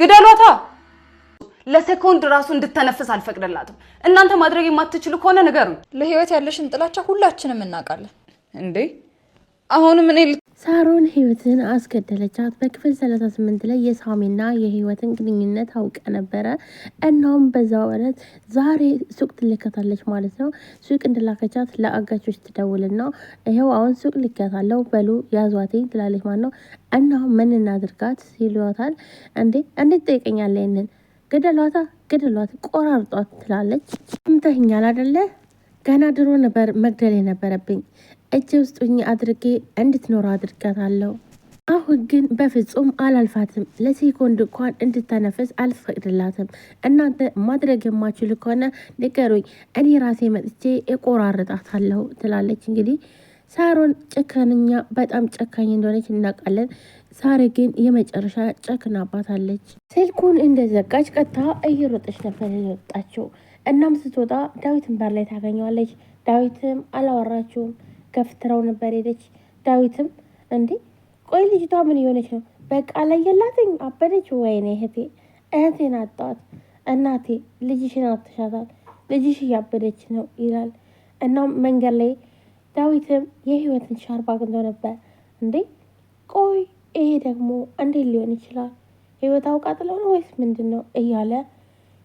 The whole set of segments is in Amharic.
ግደሏታ። ለሴኮንድ ራሱ እንድትተነፍስ አልፈቅደላትም። እናንተ ማድረግ የማትችሉ ከሆነ ንገሩኝ። ለህይወት ያለሽን ጥላቻ ሁላችንም እናውቃለን። እንዴ አሁንም እኔ ሳሮን ህይወትን አስገደለቻት። በክፍል 38 ላይ የሳሚና የህይወትን ግንኙነት አውቀ ነበረ። እናም በዛው ዕለት ዛሬ ሱቅ ትልከታለች ማለት ነው። ሱቅ እንድላከቻት ለአጋቾች ትደውልና ይሄው አሁን ሱቅ ልከታለው በሉ ያዟትኝ ትላለች ማለት ነው። እና ምን እናድርጋት ይሏታል። እንዴት ጠይቀኛለህ? ይሄንን ግደሏት፣ ቆራርጧት ትላለች። ምተኛል አይደለ? ገና ድሮ ነበር መግደል የነበረብኝ እጅ ውስጥ አድርጌ እንድትኖር አድርጋታለሁ። አሁን ግን በፍጹም አላልፋትም። ለሴኮንድ እንኳን እንድታነፍስ አልፈቅድላትም። እናንተ ማድረግ የማችሉ ከሆነ ንገሩኝ፣ እኔ ራሴ መጥቼ እቆራርጣታለሁ ትላለች። እንግዲህ ሳሮን ጨካነኛ፣ በጣም ጨካኝ እንደሆነች እናውቃለን። ዛሬ ግን የመጨረሻ ጨክናባታለች። ስልኩን እንደዘጋች ቀጥታ እየሮጠች ነበር የወጣችው። እናም ስትወጣ ዳዊትን በር ላይ ታገኘዋለች። ዳዊትም አላወራችውም፣ ገፍትራው ነበር ሄደች። ዳዊትም እንዴ ቆይ ልጅቷ ምን የሆነች ነው? በቃ ላይ የላትኝ አበደች። ወይኔ እህቴን አጣዋት። እናቴ ልጅሽን አትሻታል፣ ልጅሽ እያበደች ነው ይላል። እናም መንገድ ላይ ዳዊትም የህይወትን ሻርፕ አግኝቶ ነበር። እንዴ ቆይ ይሄ ደግሞ እንዴት ሊሆን ይችላል? ህይወት አውቃ ጥለው ነው ወይስ ምንድን ነው እያለ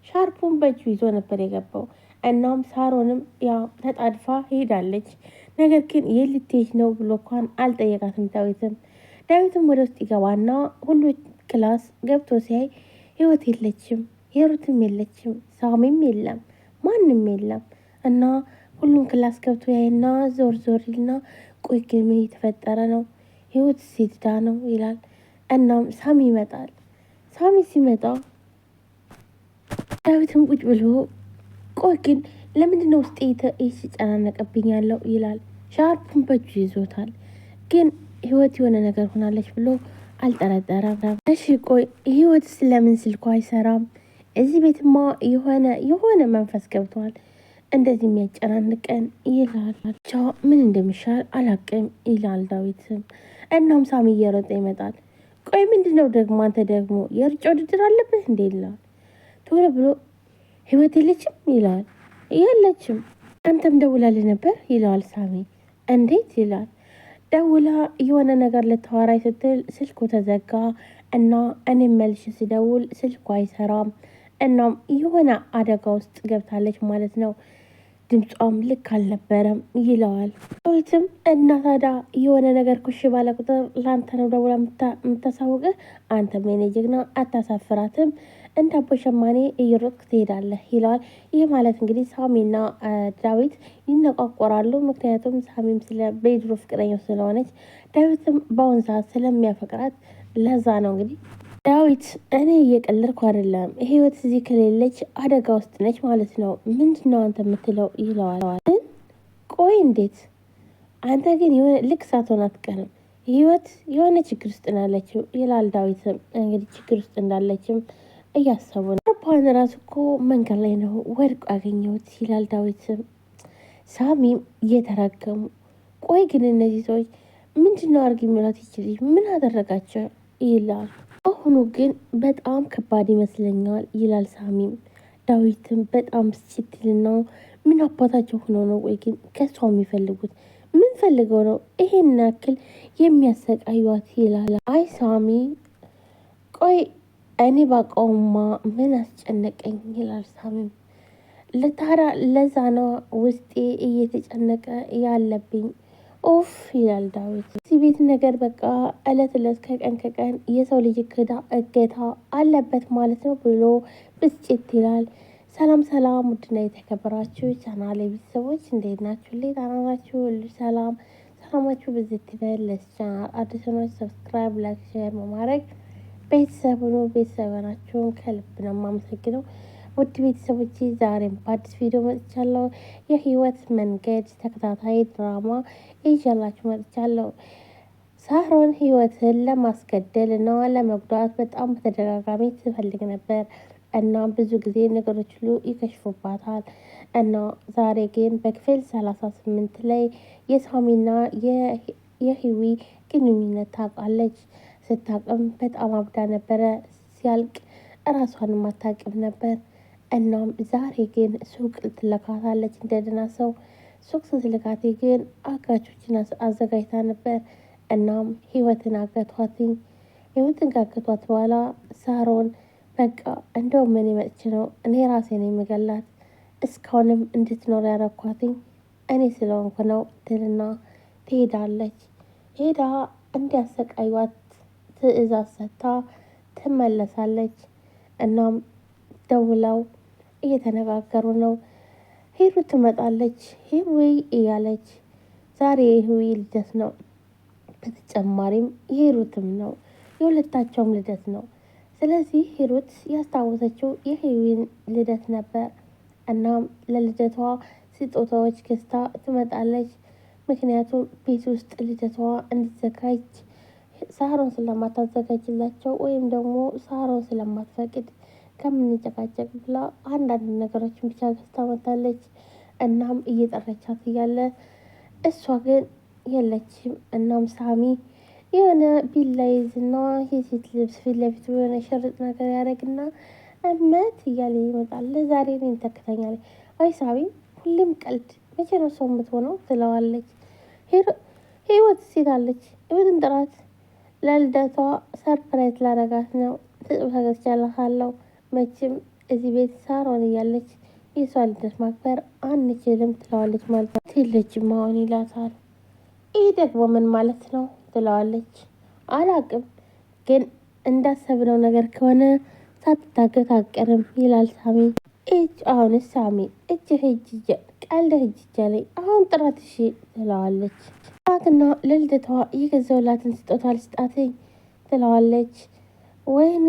ሻርፑን በእጁ ይዞ ነበር የገባው። እናም ሳሮንም ያው ተጣድፋ ሄዳለች። ነገር ግን የልትሄድ ነው ብሎ እንኳን አልጠየቃትም። ዳዊትም ወደ ውስጥ ይገባና ሁሉ ክላስ ገብቶ ሲያይ ህይወት የለችም፣ ሄሩትም የለችም፣ ሳሚም የለም፣ ማንም የለም። እና ሁሉም ክላስ ገብቶ ያይና ዞር ይልና ቆይ ግን ምን የተፈጠረ ነው? ህይወት ሴትዳ ነው ይላል። እናም ሳሚ ይመጣል። ሳሚ ሲመጣ ዳዊትም ቁጭ ብሎ ቆይ ግን ለምንድነው ውስጤ ሲጨናነቅብኝ ያለው ይላል። ሻርፑን በእጁ ይዞታል። ግን ህይወት የሆነ ነገር ሆናለች ብሎ አልጠረጠረም። እሺ ቆይ ህይወት ስለምን ስልኳ አይሰራም? እዚህ ቤትማ የሆነ መንፈስ ገብቷል እንደዚህ የሚያጨናንቀን ይላል። ብቻ ምን እንደሚሻል አላቅም ይላል ዳዊትም። እናም ሳሚ እየሮጠ ይመጣል። ቆይ ምንድነው ደግሞ አንተ ደግሞ የሩጫ ውድድር አለብህ እንዴ ይላል። ቶሎ ብሎ ህይወት የለችም ይላል። የለችም። አንተም ደውላልህ ነበር ይለዋል ሳሚ። እንዴት ይላል። ደውላ የሆነ ነገር ልታወራኝ ስትል ስልኩ ተዘጋ እና እኔም መልሽ ስደውል ስልኩ አይሰራም። እናም የሆነ አደጋ ውስጥ ገብታለች ማለት ነው። ድምጿም ልክ አልነበረም ይለዋል። ዳዊትም እና ታዲያ የሆነ ነገር ኩሽ ባለ ቁጥር ለአንተ ነው ደውላ የምታሳውቅህ? አንተም የኔ ጀግና አታሳፍራትም፣ እንደ አቦ ሸማኔ እየሮጥክ ትሄዳለህ ይለዋል። ይህ ማለት እንግዲህ ሳሚና ዳዊት ይነቋቆራሉ። ምክንያቱም ሳሚም ስለ በድሮ ፍቅረኛው ስለሆነች፣ ዳዊትም በአሁን ሰዓት ስለሚያፈቅራት ለዛ ነው እንግዲህ ዳዊት እኔ እየቀለድኩ አይደለም፣ ህይወት እዚህ ከሌለች አደጋ ውስጥ ነች ማለት ነው። ምንድነው አንተ የምትለው ይለዋል። ቆይ እንዴት አንተ ግን የሆነ ልክ ሳትሆን አትቀርም፣ ህይወት የሆነ ችግር ውስጥ ናለችው ይላል። ዳዊትም እንግዲህ ችግር ውስጥ እንዳለችም እያሰቡ ነው። ፓን ራሱ እኮ መንገድ ላይ ነው ወድቆ ያገኘሁት ይላል ዳዊትም። ሳሚም እየተረገሙ ቆይ ግን እነዚህ ሰዎች ምንድነው አርግ የሚላት ይችል ምን አደረጋቸው ይላል። አሁኑ ግን በጣም ከባድ ይመስለኛል ይላል ሳሚም። ዳዊትም በጣም ስችትልና ምን አባታቸው ሆኖ ነው ወይ ግን ከሷ የሚፈልጉት ምን ፈልገው ነው ይሄን ያክል የሚያሰቃዩት ይላል። አይ ሳሚ ቆይ እኔ ባውቀውማ ምን አስጨነቀኝ ይላል ሳሚም። ለታራ ለዛ ነው ውስጤ እየተጨነቀ ያለብኝ ኦፍ ይላል ዳዊት። እዚህ ቤት ነገር በቃ እለት ከቀን የሰው ልጅ እገታ አለበት ማለት ነው ብሎ ብስጭት ይላል። ሰላም ውድና የተከበራችሁ ቻናሌ ቤተሰቦች እንዴት ናችሁ? ደህና ናችሁ? ሁሉ ሰላማችሁ ብዝት ይበል። ለቻናል አዲስ ሆናችሁ ሰብስክራይብ፣ ላይክ፣ ሼር በማድረግ ቤተሰብ ሁኑ። ቤተሰብ ናችሁን ከልብ ነው የማመሰግነው። ውድ ቤተሰቦች ዛሬም በአዲስ ቪዲዮ መጥቻለሁ። የህይወት መንገድ ተከታታይ ድራማ ይዤላችሁ መጥቻለሁ። ሳሮን ህይወትን ለማስገደል እና ለመጉዳት በጣም በተደጋጋሚ ትፈልግ ነበር እና ብዙ ጊዜ ነገሮች ሁሉ ይከሽፉባታል እና ዛሬ ግን በክፍል 38 ላይ የሳሚና የህዊ ግንኙነት ታውቃለች። ስታቅም በጣም አብዳ ነበረ። ሲያልቅ እራሷንም አታውቅም ነበር። እናም ዛሬ ግን ሱቅ ትልካታለች እንደደህና ሰው። ሱቅ ስትልካት ግን አጋቾችን አዘጋጅታ ነበር። እናም ህይወትን አገቷትኝ። ህይወትን ካገቷት በኋላ ሳሮን በቃ እንደው ምን መጥች ነው እኔ ራሴ ነው የምገላት፣ እስካሁንም እንድትኖር ያረኳትኝ እኔ ስለሆንኩ ነው ትልና ትሄዳለች። ሄዳ እንዲያሰቃዩት ትዕዛዝ ሰጥታ ትመለሳለች። እናም ደውለው እየተነጋገሩ ነው። ሂሩ ትመጣለች። ሂሩዊ እያለች ዛሬ የሂሩዊ ልደት ነው። በተጨማሪም የሂሩትም ነው፣ የሁለታቸውም ልደት ነው። ስለዚህ ሂሩት ያስታወሰችው የሂሩዊን ልደት ነበር። እናም ለልደቷ ስጦታዎች ገዝታ ትመጣለች። ምክንያቱም ቤት ውስጥ ልደቷ እንዲዘጋጅ ሳሮን ስለማታዘጋጅላቸው ወይም ደግሞ ሳሮን ስለማትፈቅድ ከምንጨቃጨቅ ብላ አንዳንድ ነገሮችን ብቻ ገዝታ መታለች። እናም እየጠረቻት እያለ እሷ ግን የለችም። እናም ሳሚ የሆነ ቢላ ይዝና የሴት ልብስ ፊት ለፊቱ የሆነ ሸርጥ ነገር ያደረግና እመት እያለ ይመጣል። ለዛሬ እኔን ተከታኛለች። አይ ሳሚ ሁሌም ቀልድ፣ መቼ ነው ሰው የምትሆነው ትለዋለች። ህይወት ሴት አለች፣ ህይወትን ጥራት፣ ለልደቷ ሰርፕራይዝ ላደርጋት ነው ስጦታ ገዝቻለሁ። መቼም እዚህ ቤት ሳሮን እያለች የሷ ልደት ማክበር አንችልም ትለዋለች። ማለት ነው የለችም አሁን ይላታል። ይህ ደግሞ ምን ማለት ነው ትለዋለች። አላቅም ግን እንዳሰብነው ነገር ከሆነ ሳትታገት አቀርም ይላል ሳሚ። አሁንስ ሳሚ ቀልደ እጅ ላይ አሁን ጥራት እሺ ትለዋለች። ጥራትና ለልደቷ የገዛውላትን ስጦታ ልስጣትኝ ትለዋለች። ወይኔ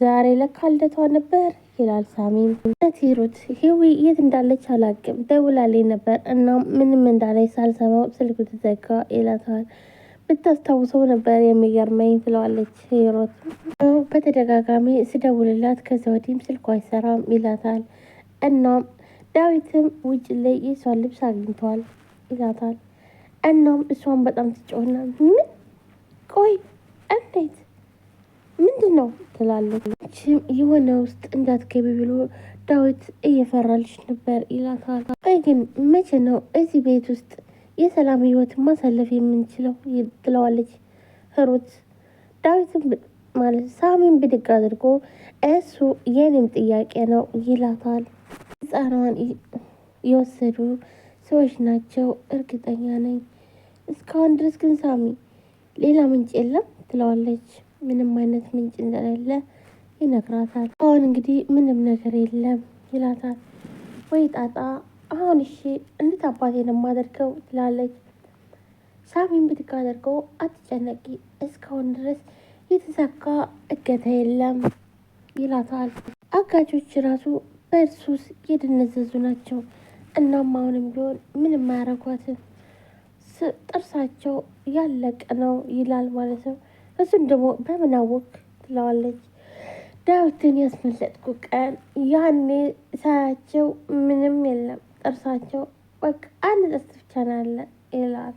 ዛሬ ለካ ልደቷ ነበር ይላል ሳሚም። ሂሩት ሂዊ የት እንዳለች አላቅም ደውላልኝ ነበር እና ምንም እንዳለች ሳልሰማው ስልኩ ተዘጋ ይላታል። ብታስታውሰው ነበር የሚገርመኝ ትለዋለች ሂሩት። በተደጋጋሚ ስደውልላት ከዛ ወዲህም ስልኳ አይሰራም ይላታል። እናም ዳዊትም ውጭ ላይ የሷን ልብስ አግኝተዋል ይላታል። እናም እሷን በጣም ትጮህና ምን ቆይ እንዴት ምንድን ነው ትላለች። የሆነ ውስጥ እንዳትገቢ ብሎ ዳዊት እየፈራልሽ ነበር ይላታል። ቆይ ግን መቼ ነው እዚህ ቤት ውስጥ የሰላም ህይወት ማሳለፍ የምንችለው ትለዋለች ሂሩት። ዳዊትም ማለት ሳሚን ብድግ አድርጎ እሱ የኔም ጥያቄ ነው ይላታል። ህፃኗን የወሰዱ ሰዎች ናቸው እርግጠኛ ነኝ። እስካሁን ድረስ ግን ሳሚ ሌላ ምንጭ የለም ትለዋለች። ምንም አይነት ምንጭ እንደሌለ ይነግራታል። አሁን እንግዲህ ምንም ነገር የለም ይላታል። ወይ ጣጣ አሁን እሺ እንዴት አባቴን የማደርገው ትላለች። ሳሚን ብድግ አድርገው አትጨነቂ እስካሁን ድረስ የተሳካ እገታ የለም ይላታል። አጋጆች ራሱ በእርሱስ የደነዘዙ ናቸው። እናም አሁንም ቢሆን ምንም አያረጓትም፣ ጥርሳቸው ያለቀ ነው ይላል ማለት ነው። እሱን ደግሞ በምን አወቅ ትለዋለች። ዳዊትን ያስመለጥኩ ቀን ያኔ ሳያቸው ምንም የለም ጥርሳቸው፣ በቃ አንድ ጥርስ ብቻ ነው ያለ ይላል።